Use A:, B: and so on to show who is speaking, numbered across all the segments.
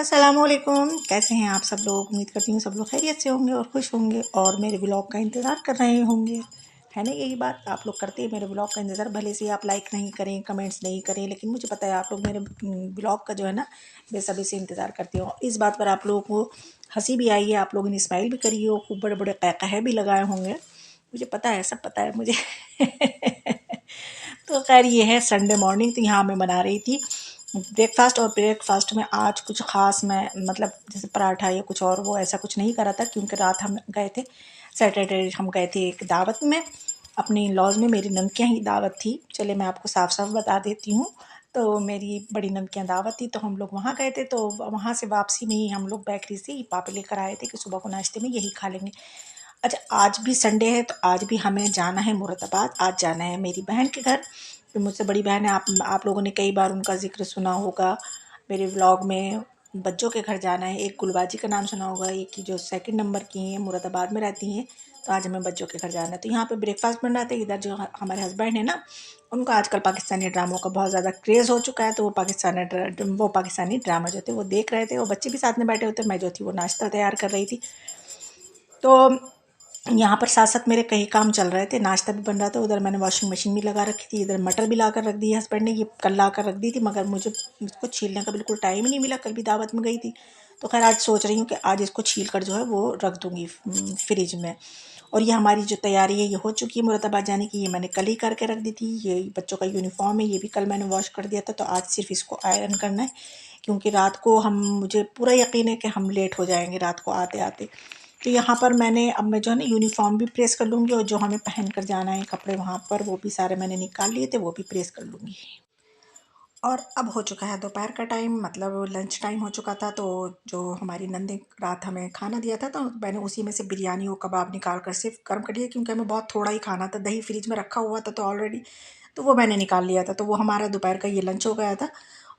A: अस्सलामुअलैकुम, कैसे हैं आप सब लोग। उम्मीद करती हूँ सब लोग खैरियत से होंगे और खुश होंगे और मेरे ब्लॉग का इंतज़ार कर रहे होंगे। है ना, यही बात आप लोग करते हैं मेरे ब्लॉग का इंतज़ार। भले से आप लाइक नहीं करें, कमेंट्स नहीं करें, लेकिन मुझे पता है आप लोग मेरे ब्लॉग का जो है ना बेसब्री से इंतज़ार करते हो। इस बात पर आप लोगों को हंसी भी आई है, आप लोगों ने स्माइल भी करी हो, खूब बड़े बड़े क़हक़हे भी लगाए होंगे। मुझे पता है, सब पता है मुझे। तो खैर ये है संडे मॉर्निंग, तो यहाँ मैं बना रही थी ब्रेकफास्ट। और ब्रेकफास्ट में आज कुछ ख़ास मैं मतलब जैसे पराठा या कुछ और वो ऐसा कुछ नहीं करा था, क्योंकि रात हम गए थे, सैटरडे हम गए थे एक दावत में अपने लॉज में। मेरी नंद के यहाँ ही दावत थी। चले मैं आपको साफ साफ बता देती हूँ। तो मेरी बड़ी नंद के यहाँ दावत थी, तो हम लोग वहाँ गए थे। तो वहाँ से वापसी में ही हम लोग बेकरी से पापे लेकर आए थे कि सुबह को नाश्ते में यही खा लेंगे। अच्छा, आज भी संडे है तो आज भी हमें जाना है मुरादाबाद। आज जाना है मेरी बहन के घर। जो मुझसे बड़ी बहन है, आप लोगों ने कई बार उनका ज़िक्र सुना होगा मेरे व्लॉग में। बच्चों के घर जाना है, एक गुलबाजी का नाम सुना होगा, एक की जो सेकंड नंबर की हैं मुरादाबाद में रहती हैं। तो आज हमें बच्चों के घर जाना है। तो यहाँ पे ब्रेकफास्ट बन रहा था। इधर जो हमारे हस्बैंड है ना, उनको आजकल पाकिस्तानी ड्रामों का बहुत ज़्यादा क्रेज़ हो चुका है। तो वो पाकिस्तानी ड्रामा जो थे वो देख रहे थे, और बच्चे भी साथ में बैठे होते। मैं जो थी वो नाश्ता तैयार कर रही थी। तो यहाँ पर साथ साथ मेरे कई काम चल रहे थे। नाश्ता भी बन रहा था, उधर मैंने वॉशिंग मशीन भी लगा रखी थी, इधर मटर भी ला कर रख दी है हस्बैंड ने। ये कल ला कर रख दी थी, मगर मुझे इसको छीलने का बिल्कुल टाइम ही नहीं मिला। कल भी दावत में गई थी, तो खैर आज सोच रही हूँ कि आज इसको छील कर जो है वो रख दूँगी फ्रिज में। और ये हमारी जो तैयारी है ये हो चुकी है मुरादाबाद जाने की। ये मैंने कल ही करके रख दी थी। ये बच्चों का यूनिफॉर्म है, ये भी कल मैंने वॉश कर दिया था। तो आज सिर्फ इसको आयरन करना है, क्योंकि रात को मुझे पूरा यकीन है कि हम लेट हो जाएंगे रात को आते आते। तो यहाँ पर अब मैं जो है ना यूनिफॉर्म भी प्रेस कर लूँगी, और जो हमें पहन कर जाना है कपड़े वहाँ पर वो भी सारे मैंने निकाल लिए थे, वो भी प्रेस कर लूँगी। और अब हो चुका है दोपहर का टाइम, मतलब लंच टाइम हो चुका था। तो जो हमारी नंद ने रात हमें खाना दिया था, तो मैंने उसी में से बिरयानी और कबाब निकाल कर सिर्फ गर्म कर लिया, क्योंकि हमें बहुत थोड़ा ही खाना था। दही फ्रिज में रखा हुआ था तो ऑलरेडी, तो वो मैंने निकाल लिया था। तो वो हमारा दोपहर का ये लंच हो गया था।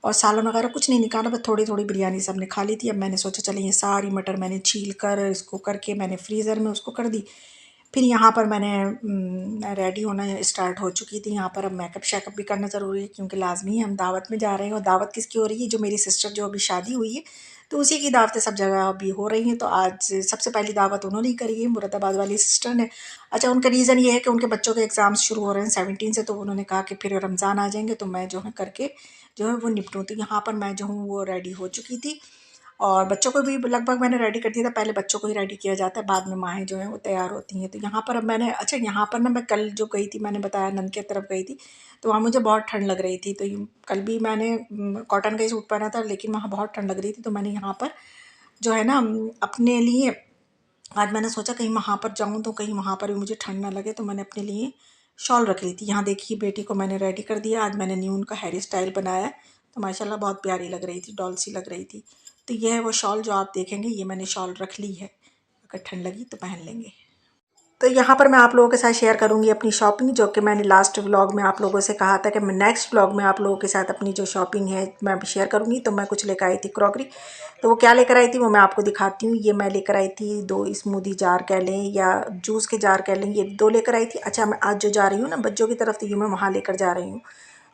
A: और सालन वगैरह कुछ नहीं निकाला, बस थोड़ी थोड़ी बिरयानी सबने खा ली थी। अब मैंने सोचा चलिए ये सारी मटर मैंने छील कर इसको करके मैंने फ्रीज़र में उसको कर दी। फिर यहाँ पर मैंने रेडी होना स्टार्ट हो चुकी थी। यहाँ पर अब मेकअप शेकअप भी करना ज़रूरी है, क्योंकि लाजमी है हम दावत में जा रहे हैं। और दावत किसकी हो रही है, जो मेरी सिस्टर जो अभी शादी हुई है, तो उसी की दावतें सब जगह अभी हो रही हैं। तो आज सबसे पहली दावत उन्होंने ही करी है, मुरादाबाद वाली सिस्टर ने। अच्छा, उनका रीज़न ये है कि उनके बच्चों के एग्ज़ाम्स शुरू हो रहे हैं 17 से। तो उन्होंने कहा कि फिर रमज़ान आ जाएंगे तो मैं जो है करके जो है वो निपटूँ। तो यहाँ पर मैं जो हूँ वो रेडी हो चुकी थी, और बच्चों को भी लगभग मैंने रेडी कर दिया था। पहले बच्चों को ही रेडी किया जाता है, बाद में माएँ जो हैं वो तैयार होती हैं। तो यहाँ पर अब मैंने, अच्छा यहाँ पर ना मैं कल जो गई थी, मैंने बताया नंद की तरफ गई थी, तो वहाँ मुझे बहुत ठंड लग रही थी। तो कल भी मैंने कॉटन का ही सूट पहना था, लेकिन वहाँ बहुत ठंड लग रही थी। तो मैंने यहाँ पर जो है ना अपने लिए, आज मैंने सोचा कहीं वहाँ पर जाऊँ तो कहीं वहाँ पर भी मुझे ठंड ना लगे, तो मैंने अपने लिए शॉल रख ली थी। यहाँ देखिए बेटी को मैंने रेडी कर दिया। आज मैंने न्यू उनका हेयर स्टाइल बनाया, तो माशाल्लाह बहुत प्यारी लग रही थी, डॉल सी लग रही थी। तो ये है वो शॉल जो आप देखेंगे, ये मैंने शॉल रख ली है, अगर ठंड लगी तो पहन लेंगे। तो यहाँ पर मैं आप लोगों के साथ शेयर करूँगी अपनी शॉपिंग, जो कि मैंने लास्ट व्लॉग में आप लोगों से कहा था कि मैं नेक्स्ट व्लॉग में आप लोगों के साथ अपनी जो शॉपिंग है मैं शेयर करूँगी। तो मैं कुछ लेकर आई थी क्रॉकरी, तो वो क्या लेकर आई थी वो मैं आपको दिखाती हूँ। ये मैं लेकर आई थी 2 स्मूदी जार कह लें या जूस के जार कह लें, ये 2 लेकर आई थी। अच्छा, मैं आज जो जा रही हूँ ना बच्चों की तरफ, तो ये मैं वहाँ लेकर जा रही हूँ।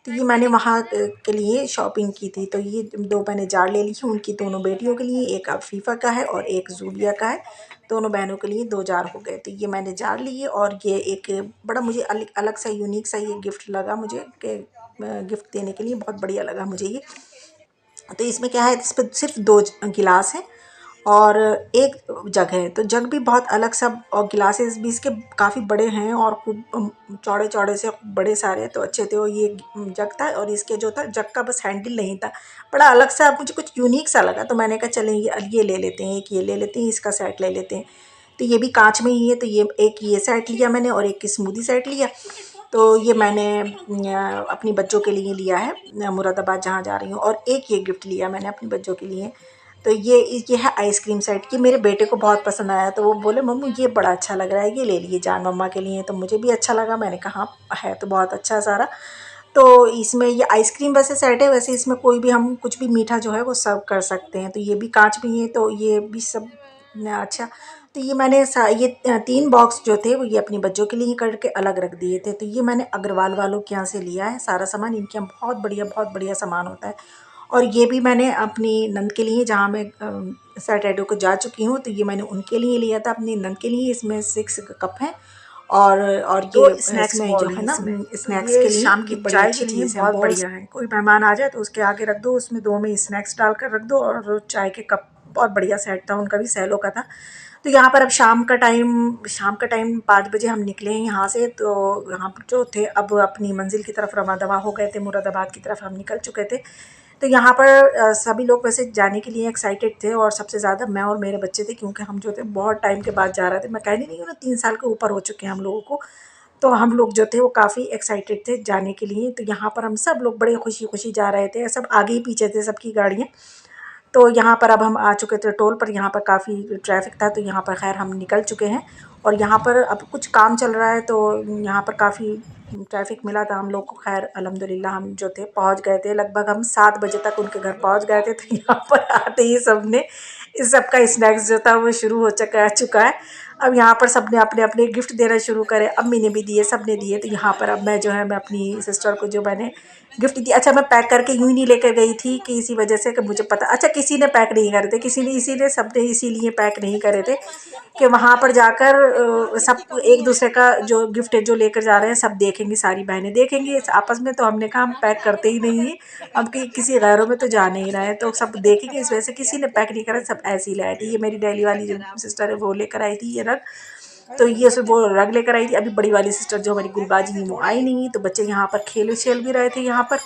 A: तो ये मैंने वहाँ के लिए शॉपिंग की थी। तो ये 2 मैंने जार ले ली हैं उनकी दोनों बेटियों के लिए, एक अफीफ़ा का है और एक जूलिया का है। दोनों बहनों के लिए 2 जार हो गए। तो ये मैंने जार लिए, और ये एक बड़ा मुझे अलग सा यूनिक सा ये गिफ्ट लगा मुझे कि गिफ्ट देने के लिए बहुत बढ़िया लगा मुझे ये। तो इसमें क्या है, इस पर सिर्फ 2 गिलास हैं और एक जग है। तो जग भी बहुत अलग सा, और गिलासेस भी इसके काफ़ी बड़े हैं और खूब चौड़े चौड़े से बड़े सारे, तो अच्छे थे। और ये जग था, और इसके जो था जग का बस हैंडल नहीं था, बड़ा अलग सा मुझे कुछ यूनिक सा लगा। तो मैंने कहा चलें ये ले लेते हैं, एक ये ले लेते हैं, इसका सेट ले लेते हैं। तो ये भी कांच में ही है, तो ये एक ये सेट लिया मैंने और एक स्मूदी सेट लिया। तो ये मैंने अपनी बच्चों के लिए लिया है मुरादाबाद जहाँ जा रही हूँ, और एक ये गिफ्ट लिया मैंने अपने बच्चों के लिए। तो ये है आइसक्रीम सेट। ये मेरे बेटे को बहुत पसंद आया, तो वो बोले मम्मू ये बड़ा अच्छा लग रहा है, ये ले लिए जान मम्मा के लिए। तो मुझे भी अच्छा लगा, मैंने कहा हाँ है तो बहुत अच्छा सारा। तो इसमें ये आइसक्रीम वैसे सेट है, वैसे इसमें कोई भी हम कुछ भी मीठा जो है वो सर्व कर सकते हैं। तो ये भी कांच में है, तो ये भी सब अच्छा। तो ये मैंने ये 3 बॉक्स जो थे वो ये अपनी बच्चों के लिए करके अलग रख दिए थे। तो ये मैंने अग्रवाल वालों के यहाँ से लिया है सारा सामान। इनके यहाँ बहुत बढ़िया सामान होता है। और ये भी मैंने अपनी नंद के लिए, जहाँ मैं सैटरडे को जा चुकी हूँ, तो ये मैंने उनके लिए लिया था, अपनी नंद के लिए। इसमें 6 कप हैं और
B: दो
A: ये
B: स्नैक्स
A: इसमें जो
B: बॉल
A: है
B: हैं
A: ना
B: इसमें। तो
A: स्नैक्स
B: ये
A: के लिए
B: शाम
A: ये
B: की
A: बड़ी
B: चाय के
A: अच्छी
B: लिए
A: चीज़ है,
B: बहुत
A: बॉल्स।
B: बढ़िया है। कोई मेहमान आ जाए तो उसके आगे रख दो, उसमें 2 में स्नैक्स डालकर रख दो, और चाय के कप बहुत बढ़िया सेट था। उनका भी सैलो का था। तो यहाँ पर अब शाम का टाइम 5 बजे हम निकले हैं यहाँ से। तो यहाँ पर जो थे, अब अपनी मंजिल की तरफ रवा दवा हो गए थे, मुरादाबाद की तरफ हम निकल चुके थे। तो यहाँ पर सभी लोग वैसे जाने के लिए एक्साइटेड थे, और सबसे ज़्यादा मैं और मेरे बच्चे थे, क्योंकि हम जो थे बहुत टाइम के बाद जा रहे थे। मैं कहने नहीं हूँ ना, 3 साल के ऊपर हो चुके हैं हम लोगों को। तो हम लोग जो थे वो काफ़ी एक्साइटेड थे जाने के लिए। तो यहाँ पर हम सब लोग बड़े खुशी खुशी जा रहे थे, सब आगे ही पीछे थे सबकी गाड़ियाँ। तो यहाँ पर अब हम आ चुके थे टोल पर। यहाँ पर काफ़ी ट्रैफिक था, तो यहाँ पर खैर हम निकल चुके हैं। और यहाँ पर अब कुछ काम चल रहा है, तो यहाँ पर काफ़ी ट्रैफिक मिला था हम लोग को। खैर अल्हम्दुलिल्लाह हम जो थे पहुँच गए थे। लगभग हम 7 बजे तक उनके घर पहुँच गए थे। तो यहाँ पर आते ही सब ने, इस सब का स्नैक्स जो था वो शुरू हो चुका है। अब यहाँ पर सब ने अपने अपने गिफ्ट देना शुरू करे। अम्मी ने भी दिए, सब ने दिए। तो यहाँ पर अब मैं जो है, मैं अपनी सिस्टर को जो मैंने गिफ्ट दी, अच्छा मैं पैक करके यूँ ही नहीं लेकर गई थी कि इसी वजह से कि मुझे पता, अच्छा किसी ने पैक नहीं करे थे, किसी ने इसीलिए, सब ने इसीलिए पैक नहीं करे थे कि वहाँ पर जाकर सब एक दूसरे का जो गिफ्ट है जो लेकर जा रहे हैं सब देखेंगे, सारी बहनें देखेंगी आपस में। तो हमने कहा हम पैक करते ही नहीं है, हम किसी गैरों में तो जा नहीं रहे हैं, तो सब देखेंगे, इस वजह से किसी ने पैक नहीं करा, सब ऐसे ही लाए थे। ये मेरी डेली वाली जो सिस्टर है वो लेकर आई थी ये रग। तो ये सब वो रग लेकर आई थी। अभी बड़ी वाली सिस्टर जो हमारी गुलबाजी है वो आई नहीं। तो बच्चे यहाँ पर खेल भी रहे थे यहाँ पर,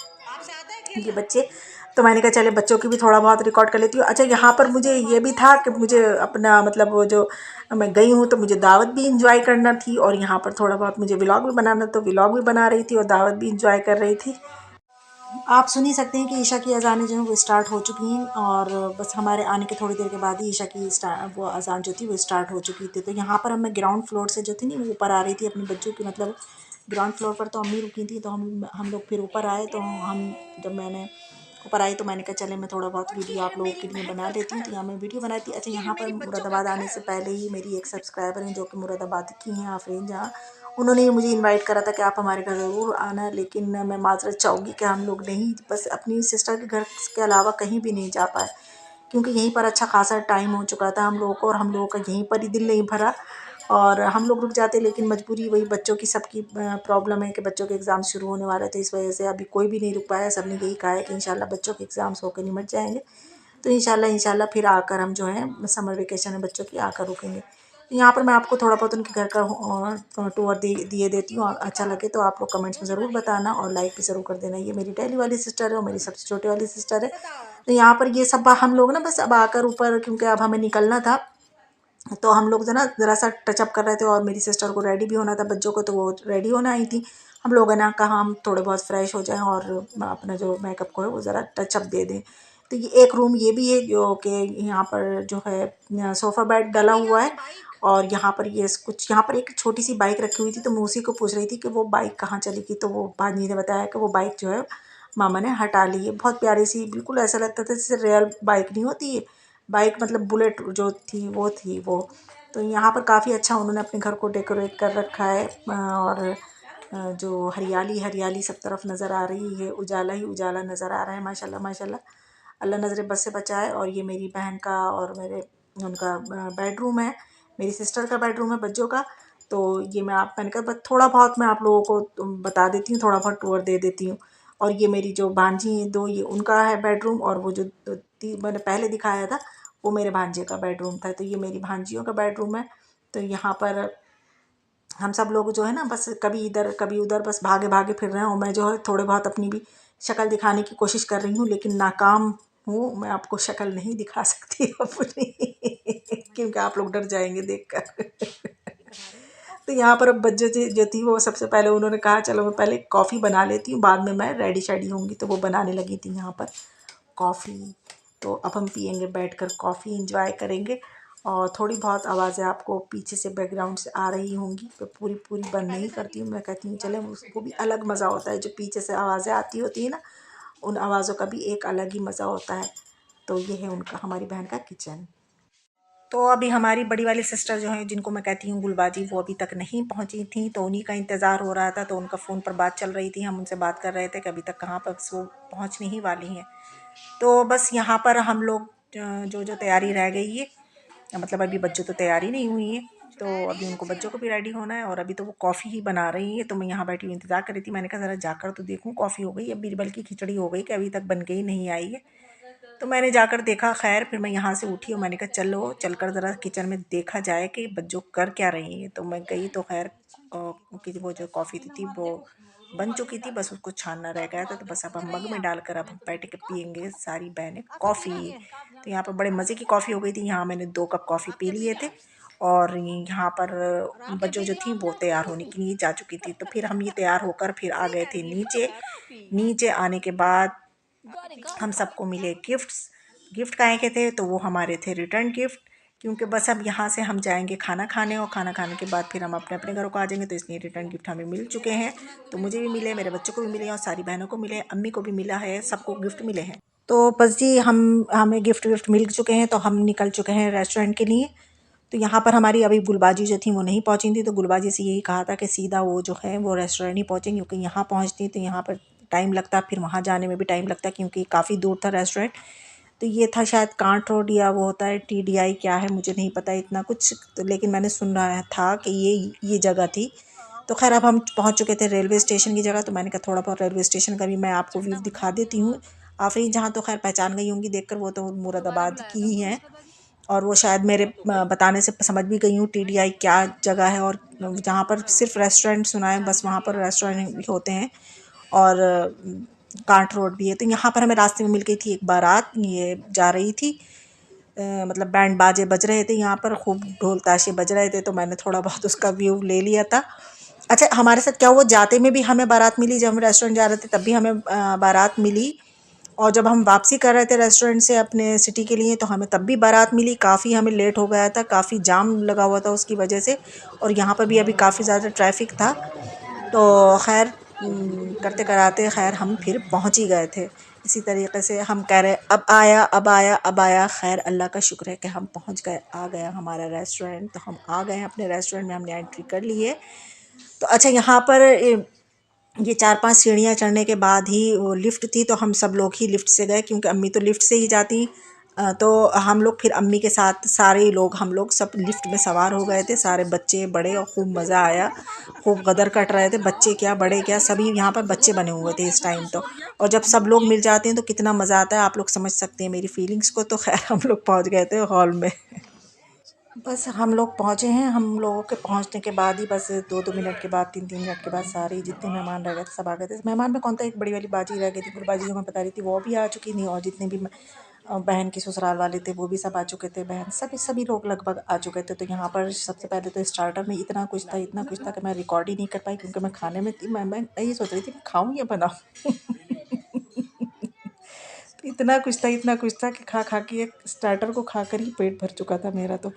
B: ये बच्चे। तो मैंने कहा चले बच्चों की भी थोड़ा बहुत रिकॉर्ड कर लेती हूँ। अच्छा यहाँ पर मुझे ये भी था कि मुझे अपना मतलब वो जो मैं गई हूँ तो मुझे दावत भी इंजॉय करना थी, और यहाँ पर थोड़ा बहुत मुझे व्लॉग भी बनाना, तो व्लॉग भी बना रही थी और दावत भी इंजॉय कर रही थी। आप सुन ही सकते हैं कि ईशा की अज़ानें जो हैं वो स्टार्ट हो चुकी हैं, और बस हमारे आने के थोड़ी देर के बाद ही ईशा की वो अज़ान जो थी वो स्टार्ट हो चुकी थी। तो यहाँ पर अब मैं ग्राउंड फ्लोर से जो थी नहीं वो ऊपर आ रही थी अपने बच्चों की, मतलब ग्राउंड फ्लोर पर तो अम्मी रुकी थी। तो हम लोग फिर ऊपर आए। तो हम जब मैंने ऊपर आई तो मैंने कहा चले मैं थोड़ा बहुत वीडियो आप लोगों के लिए बना लेती हूँ। तो यहाँ मैं वीडियो बनाई थी। अच्छा यहाँ पर मुरादाबाद आने से पहले ही मेरी एक सब्सक्राइबर हैं जो कि मुरादाबाद की हैं, आफरीन जहाँ, उन्होंने मुझे इनवाइट करा था कि आप हमारे घर ज़रूर आना। लेकिन मैं माज़रत चाहूँगी कि हम लोग नहीं, बस अपनी सिस्टर के घर के अलावा कहीं भी नहीं जा पाए, क्योंकि यहीं पर अच्छा खासा टाइम हो चुका था हम लोगों को, और हम लोगों का यहीं पर ही दिल नहीं भरा। और हम लोग रुक जाते, लेकिन मजबूरी वही, बच्चों की सबकी प्रॉब्लम है कि बच्चों के एग्ज़ाम शुरू होने वाले थे, इस वजह से अभी कोई भी नहीं रुक पाया। सब ने यही कहा है कि इंशाल्लाह बच्चों के एग्ज़ाम्स होकर निमट जाएंगे, तो इंशाल्लाह फिर आकर हम जो है समर वेकेशन है बच्चों की, आकर रुकेंगे। तो यहाँ पर मैं आपको थोड़ा बहुत उनके घर का टूर दिए देती हूँ। अच्छा लगे तो आप लोग कमेंट्स में ज़रूर बताना, और लाइक भी ज़रूर कर देना। ये मेरी डेली वाली सिस्टर है और मेरी सबसे छोटी वाली सिस्टर है। तो यहाँ पर ये सब हम लोग ना बस अब आकर ऊपर, क्योंकि अब हमें निकलना था, तो हम लोग जो ना ज़रा सा टचअप कर रहे थे, और मेरी सिस्टर को रेडी भी होना था बच्चों को, तो वो रेडी होना आई थी। हम लोगों ने कहा हम थोड़े बहुत फ्रेश हो जाएं और अपना जो मेकअप को है वो ज़रा टचअप दे दें। तो ये एक रूम ये भी है जो कि यहाँ पर जो है सोफ़ा बेड डला हुआ है, और यहाँ पर ये कुछ, यहाँ पर एक छोटी सी बाइक रखी हुई थी। तो मैं उसी को पूछ रही थी कि वो बाइक कहाँ चली गई। तो वो भांजी ने बताया कि वो बाइक जो है मामा ने हटा ली है। बहुत प्यारी सी, बिल्कुल ऐसा लगता था जैसे रियल बाइक नहीं होती है, बाइक मतलब बुलेट जो थी वो थी वो। तो यहाँ पर काफ़ी अच्छा उन्होंने अपने घर को डेकोरेट कर रखा है, और जो हरियाली हरियाली सब तरफ नज़र आ रही है, उजाला ही उजाला नज़र आ रहा है। माशाल्लाह माशाल्लाह, अल्लाह नज़र बद से बचाए। और ये मेरी बहन का और मेरे उनका बेडरूम है, मेरी सिस्टर का बेडरूम है बच्चों का। तो ये मैंने कहा बस थोड़ा बहुत मैं आप लोगों को बता देती हूँ, थोड़ा बहुत टूर दे देती हूँ। और ये मेरी जो भांजी हैं दो, ये उनका है बेडरूम, और वो जो मैंने पहले दिखाया था वो मेरे भांजे का बेडरूम था। तो ये मेरी भांजियों का बेडरूम है। तो यहाँ पर हम सब लोग जो है ना बस कभी इधर कभी उधर बस भागे भागे फिर रहे हैं, और मैं जो है थोड़े बहुत अपनी भी शक्ल दिखाने की कोशिश कर रही हूँ, लेकिन नाकाम हूँ। मैं आपको शक्ल नहीं दिखा सकती अपनी क्योंकि आप लोग डर जाएंगे देखकर तो यहाँ पर अब बच्चे जो थी वो सबसे पहले उन्होंने कहा चलो मैं पहले कॉफ़ी बना लेती हूँ, बाद में मैं रेडी शेडी होंगी। तो वो बनाने लगी थी यहाँ पर कॉफ़ी। तो अब हम पियेंगे बैठकर कॉफ़ी, इंजॉय करेंगे। और थोड़ी बहुत आवाज़ें आपको पीछे से बैकग्राउंड से आ रही होंगी, तो पूरी पूरी बंद नहीं करती हूँ। मैं कहती हूँ चले, उसको भी अलग मज़ा होता है, जो पीछे से आवाज़ें आती होती है ना, उन आवाज़ों का भी एक अलग ही मज़ा होता है। तो ये है उनका, हमारी बहन का किचन। तो अभी हमारी बड़ी वाली सिस्टर जो हैं, जिनको मैं कहती हूँ गुलबाजी, वो अभी तक नहीं पहुँची थी। तो उन्हीं का इंतज़ार हो रहा था। तो उनका फ़ोन पर बात चल रही थी, हम उनसे बात कर रहे थे कि अभी तक कहाँ पर, वो पहुँचने ही वाली हैं। तो बस यहाँ पर हम लोग जो जो तैयारी रह गई है, मतलब अभी बच्चों तो तैयारी नहीं हुई है, तो अभी उनको बच्चों को भी रेडी होना है और अभी तो वो कॉफ़ी ही बना रही है। तो मैं यहाँ बैठी हुई इंतज़ार कर रही थी। मैंने कहा ज़रा जाकर तो देखूँ कॉफ़ी हो गई या बीरबल की खिचड़ी हो गई कि अभी तक बन के ही नहीं आई है। तो मैंने जाकर देखा, खैर फिर मैं यहाँ से उठी और मैंने कहा चलो चलकर ज़रा किचन में देखा जाए कि बच्चों कर क्या रही हैं। तो मैं गई तो खैर कि वो जो कॉफ़ी थी वो बन चुकी थी, बस उसको छानना रह गया था। तो बस अब हम मग में डालकर अब हम बैठ के पियेंगे सारी बहनें कॉफ़ी। तो यहाँ पर बड़े मज़े की कॉफ़ी हो गई थी। यहाँ मैंने 2 कप कॉफ़ी पी लिए थे और यहाँ पर बच्चों जो थी वो तैयार होने के लिए जा चुकी थी। तो फिर हम ये तैयार होकर फिर आ गए थे नीचे। नीचे आने के बाद हम सबको मिले गिफ्ट्स। गिफ्ट काहे के थे, तो वो हमारे थे रिटर्न गिफ्ट, क्योंकि बस अब यहाँ से हम जाएंगे खाना खाने और खाना खाने के बाद फिर हम अपने अपने घरों को आ जाएंगे। तो इसलिए रिटर्न गिफ्ट हमें मिल चुके हैं। तो मुझे भी मिले, मेरे बच्चों को भी मिले और सारी बहनों को मिले, अम्मी को भी मिला है, सबको गिफ्ट मिले हैं। तो बस जी हमें गिफ्ट विफ्ट मिल चुके हैं। तो हम निकल चुके हैं रेस्टोरेंट के लिए। तो यहाँ पर हमारी अभी गुलबाजी जो थी वो नहीं पहुँची थी। तो गुलबाजी से यही कहा था कि सीधा वो जो है वो रेस्टोरेंट ही पहुँचेंगे, क्योंकि यहाँ पहुँचती तो यहाँ पर टाइम लगता, फिर वहाँ जाने में भी टाइम लगता, क्योंकि काफ़ी दूर था रेस्टोरेंट। तो ये था शायद कांट रोड या वो होता है TDI, क्या है मुझे नहीं पता इतना कुछ। तो लेकिन मैंने सुन रहा था कि ये जगह थी। तो खैर अब हम पहुँच चुके थे रेलवे स्टेशन की जगह। तो मैंने कहा थोड़ा बहुत रेलवे स्टेशन का भी मैं आपको व्यू दिखा देती हूँ। आफरीन जहाँ तो खैर पहचान गई होंगी देखकर, वो तो मुरादाबाद की ही हैं और वो शायद मेरे बताने से समझ भी गई हूँ TDI क्या जगह है। और जहाँ पर सिर्फ रेस्टोरेंट सुना है, बस वहाँ पर रेस्टोरेंट भी होते हैं और कांट रोड भी है। तो यहाँ पर हमें रास्ते में मिल गई थी एक बारात, ये जा रही थी, मतलब बैंड बाजे बज रहे थे यहाँ पर, खूब ढोल ताशे बज रहे थे। तो मैंने थोड़ा बहुत उसका व्यू ले लिया था। अच्छा, हमारे साथ क्या हुआ, जाते में भी हमें बारात मिली, जब हम रेस्टोरेंट जा रहे थे तब भी हमें बारात मिली, और जब हम वापसी कर रहे थे रेस्टोरेंट से अपने सिटी के लिए तो हमें तब भी बारात मिली। काफ़ी हमें लेट हो गया था, काफ़ी जाम लगा हुआ था उसकी वजह से, और यहाँ पर भी अभी काफ़ी ज़्यादा ट्रैफिक था। तो खैर करते कराते खैर हम फिर पहुँच ही गए थे। इसी तरीके से हम कह रहे अब आया अब आया अब आया। खैर अल्लाह का शुक्र है कि हम पहुँच गए, आ गया हमारा रेस्टोरेंट। तो हम आ गए हैं अपने रेस्टोरेंट में, हमने एंट्री कर ली है। तो अच्छा, यहाँ पर ये 4-5 सीढ़ियाँ चढ़ने के बाद ही वो लिफ्ट थी। तो हम सब लोग ही लिफ्ट से गए, क्योंकि अम्मी तो लिफ्ट से ही जाती। तो हम लोग फिर अम्मी के साथ सारे लोग, हम लोग सब लिफ्ट में सवार हो गए थे, सारे बच्चे बड़े, और खूब मज़ा आया। खूब गदर कट रहे थे, बच्चे क्या बड़े क्या, सभी यहाँ पर बच्चे बने हुए थे इस टाइम तो। और जब सब लोग मिल जाते हैं तो कितना मज़ा आता है, आप लोग समझ सकते हैं मेरी फीलिंग्स को। तो खैर हम लोग पहुँच गए थे हॉल में। बस हम लोग पहुँचे हैं। हम लोगों के पहुँचने के बाद ही बस 2-2 मिनट के बाद, 3-3 मिनट के बाद सारे जितने मेहमान रह गए थे सब आ गए थे। मेहमान में कौन था, एक बड़ी वाली बाजी रह गई थी, गुलबाजी जो मैं बता रही थी वो भी आ चुकी थी, और जितने भी बहन के ससुराल वाले थे वो भी सब आ चुके थे। बहन सभी सभी लोग लगभग आ चुके थे। तो यहाँ पर सबसे पहले तो स्टार्टर में इतना कुछ था, इतना कुछ था कि मैं रिकॉर्ड ही नहीं कर पाई, क्योंकि मैं खाने में थी। मैं ये सोच रही थी मैं खाऊँ या बनाऊँ। तो इतना कुछ था, इतना कुछ था कि खा खा के एक स्टार्टर को खाकर ही पेट भर चुका था मेरा तो।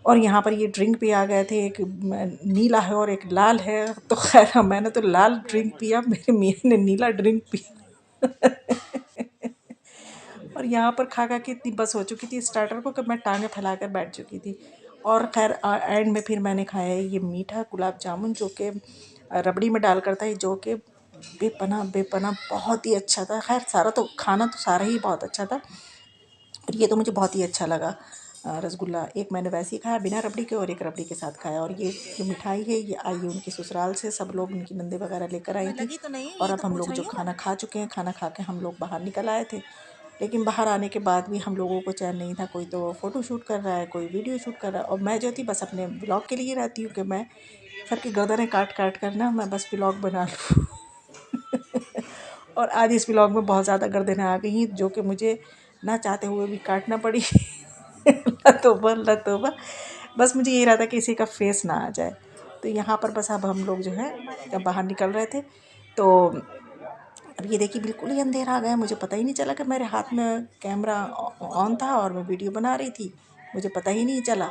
B: और यहाँ पर ये ड्रिंक भी आ गए थे, एक नीला है और एक लाल है। तो खैर मैंने तो लाल ड्रिंक पिया, मेरे मियाँ ने नीला ड्रिंक पिया। और यहाँ पर खा खा के इतनी बस हो चुकी थी स्टार्टर को कि मैं टांगें फैला कर बैठ चुकी थी। और खैर एंड में फिर मैंने खाया ये मीठा गुलाब जामुन, जो कि रबड़ी में डाल करता है, जो कि बेपना बेपना बहुत ही अच्छा था। खैर सारा तो खाना तो सारा ही बहुत अच्छा था, और ये तो मुझे बहुत ही अच्छा लगा। रसगुल्ला एक मैंने वैसे ही खाया बिना रबड़ी के, और एक रबड़ी के साथ खाया। और ये जो मिठाई है ये आई है उनकी ससुराल से, सब लोग उनकी नंदे वगैरह लेकर आई थी। और अब हम लोग जो खाना खा चुके हैं, खाना खा के हम लोग बाहर निकल आए थे। लेकिन बाहर आने के बाद भी हम लोगों को चैन नहीं था, कोई तो फ़ोटो शूट कर रहा है, कोई वीडियो शूट कर रहा है, और मैं जो थी बस अपने ब्लॉग के लिए रहती हूँ कि मैं सबकी गर्दनें काट काट कर ना मैं बस ब्लॉग बना लूँ। और आज इस ब्लॉग में बहुत ज़्यादा गर्दनें आ गई हैं, जो कि मुझे ना चाहते हुए भी काटना पड़ी। तौबा अल्लाह तौबा। बस मुझे ये रहा था कि किसी का फेस ना आ जाए। तो यहाँ पर बस अब हम लोग जो है जब बाहर निकल रहे थे, तो अब ये देखिए बिल्कुल ही अंधेरा आ गया। मुझे पता ही नहीं चला कि मेरे हाथ में कैमरा ऑन था और मैं वीडियो बना रही थी, मुझे पता ही नहीं चला।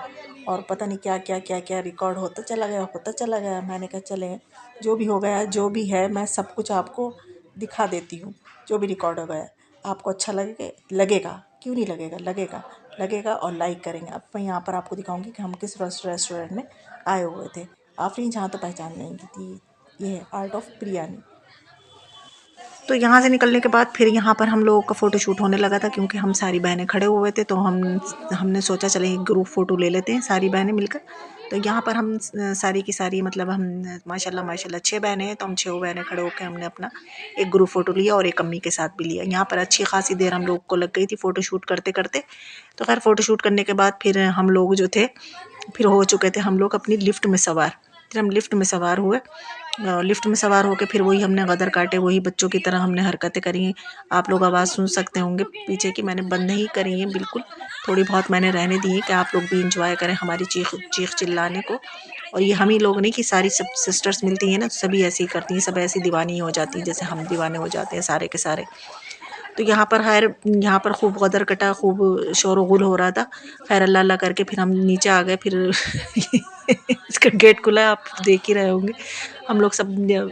B: और पता नहीं क्या क्या क्या क्या रिकॉर्ड होता चला गया, होता चला गया। मैंने कहा चले जो भी हो गया, जो भी है, मैं सब कुछ आपको दिखा देती हूँ, जो भी रिकॉर्ड हो गया। आपको अच्छा लगेगा, क्यों नहीं लगेगा, लगेगा लगेगा, और लाइक करेंगे। अब मैं यहाँ पर आपको दिखाऊंगी कि हम किस रेस्टोरेंट में आए हुए थे। आफरीन जहाँ तो पहचान लेंगी थी, ये है आर्ट ऑफ बिरयानी।
A: तो यहाँ से निकलने के बाद फिर यहाँ पर हम लोगों का फ़ोटोशूट होने लगा था, क्योंकि हम सारी बहनें खड़े हुए थे, तो हमने सोचा चले एक ग्रुप फ़ोटो ले लेते हैं सारी बहनें मिलकर। तो यहाँ पर हम सारी की सारी मतलब हम माशाल्लाह माशाल्लाह 6 बहनें हैं, तो हम 6 बहनें खड़े होकर हमने अपना एक ग्रुप फ़ोटो लिया और एक अम्मी के साथ भी लिया। यहाँ पर अच्छी खासी देर हम लोग को लग गई थी फ़ोटोशूट करते करते। तो खैर फ़ोटोशूट करने के बाद फिर हम लोग जो थे, फिर हो चुके थे हम लोग अपनी लिफ्ट में सवार। फिर हम लिफ्ट में सवार हुए। लिफ्ट में सवार होकर फिर वही हमने गदर काटे, वही बच्चों की तरह हमने हरकतें करी। आप लोग आवाज़ सुन सकते होंगे पीछे की, मैंने बंद नहीं करी है बिल्कुल, थोड़ी बहुत मैंने रहने दी है कि आप लोग भी इंजॉय करें हमारी चीख चिल्लाने को। और ये हम ही लोग नहीं कि सारी सब सिस्टर्स मिलती हैं ना, तो सभी ऐसे ही करती हैं, सब ऐसी दीवानी हो जाती हैं जैसे हम दीवाने हो जाते हैं सारे के सारे। तो यहाँ पर खैर यहाँ पर खूब गदर कटा, खूब शोर गुल हो रहा था। खैर अल्लाह अल्लाह करके फिर हम नीचे आ गए। फिर इसका गेट खुला, आप देख ही रहे होंगे। हम लोग सब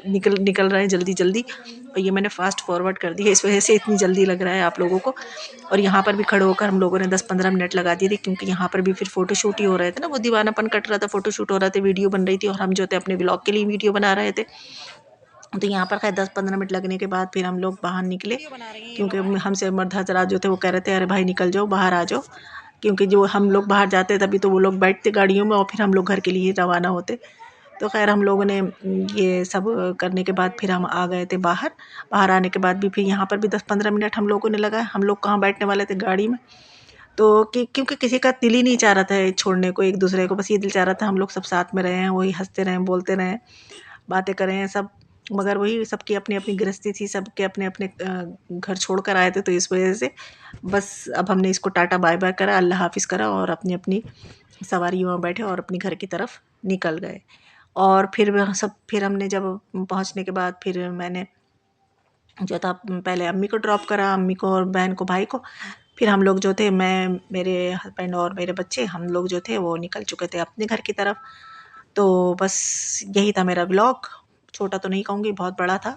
A: निकल रहे हैं जल्दी जल्दी, और ये मैंने फास्ट फॉरवर्ड कर दी है, इस वजह से इतनी जल्दी लग रहा है आप लोगों को। और यहाँ पर भी खड़े होकर हम लोगों ने 10-15 मिनट लगा दिए थे, क्योंकि यहाँ पर भी फिर फ़ोटोशूट ही हो रहे थे ना, वो दीवानापन कट रहा था, फ़ोटोशूट हो रहा था, वीडियो बन रही थी, और हम जो थे अपने ब्लॉग के लिए वीडियो बना रहे थे। तो यहाँ पर खैर 10-15 मिनट लगने के बाद फिर हम लोग बाहर निकले, क्योंकि हमसे मर्द हजरात जो थे वो कह रहे थे अरे भाई निकल जाओ, बाहर आ जाओ, क्योंकि जो हम लोग बाहर जाते तभी तो वो लोग बैठते गाड़ियों में और फिर हम लोग घर के लिए रवाना होते। तो खैर हम लोगों ने ये सब करने के बाद फिर हम आ गए थे बाहर। बाहर आने के बाद भी फिर यहाँ पर भी 10-15 मिनट हम लोगों ने लगाए। हम लोग कहाँ बैठने वाले थे, गाड़ी में। तो क्योंकि किसी का दिल ही नहीं चाह रहा था छोड़ने को एक दूसरे को, बस ये दिल चाह रहा था हम लोग सब साथ में रहें, वही हंसते रहें, बोलते रहें, बातें करें सब। मगर वही सबकी अपनी अपनी गृहस्थी थी, सबके अपने अपने घर छोड़ कर आए थे, तो इस वजह से बस अब हमने इसको टाटा बाय बाय करा, अल्लाह हाफिज़ करा, और अपनी अपनी सवारियों में बैठे और अपनी घर की तरफ निकल गए। और फिर हमने जब पहुंचने के बाद फिर मैंने जो था पहले अम्मी को ड्रॉप करा, अम्मी को और बहन को, भाई को। फिर हम लोग जो थे, मैं, मेरे हस्बैंड और मेरे बच्चे, हम लोग जो थे वो निकल चुके थे अपने घर की तरफ। तो बस यही था मेरा व्लॉग। छोटा तो नहीं कहूँगी, बहुत बड़ा था।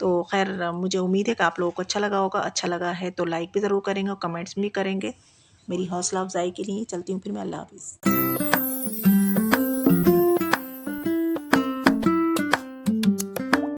A: तो खैर मुझे उम्मीद है कि आप लोगों को अच्छा लगा होगा। अच्छा लगा है तो लाइक भी ज़रूर करेंगे और कमेंट्स भी करेंगे मेरी हौसला अफजाई के लिए। चलती हूँ फिर मैं, अल्लाह हाफिज़।